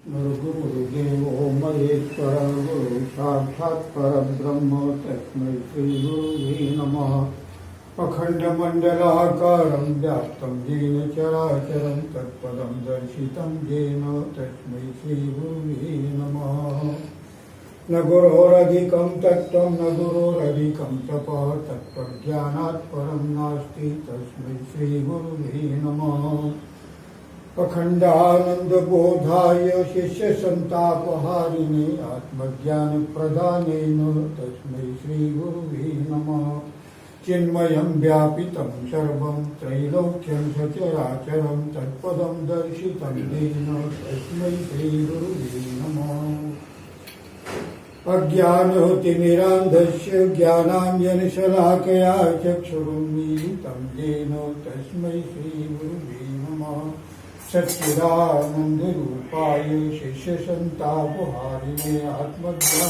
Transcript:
गुरुदेवो महेश्वरः गुरु साक्षात् परब्रह्म तस्मै श्रीगुरुवे नमः। अखण्डमण्डलाकारं व्याप्तं येन चराचरं तत्पदं दर्शितं येन तस्मै श्रीगुरुवे नमः। न गुरोरधिकं तत्त्वं न गुरोरधिकं तपः तत्त्वज्ञानात् परं नास्ति तस्मै श्रीगुरुवे नमः। अखण्डानन्दबोधाय शिष्यसन्तापहारिणे आत्मज्ञानप्रदानेन तस्मै श्रीगुरुवे नमः। चिन्मयं व्यापितं सर्वं त्रैलोक्यं सचराचरं तत्पदं दर्शितं येन तस्मै श्रीगुरुवे नमः। अज्ञानतिमिरान्धस्य ज्ञानाञ्जनशलाकया चक्षुरुन्मीलितं येन तस्मै श्रीगुरुवे नमः। सच्चिदानन्दरूपाय शिष्यसन्तापहारिणे आत्मज्ञान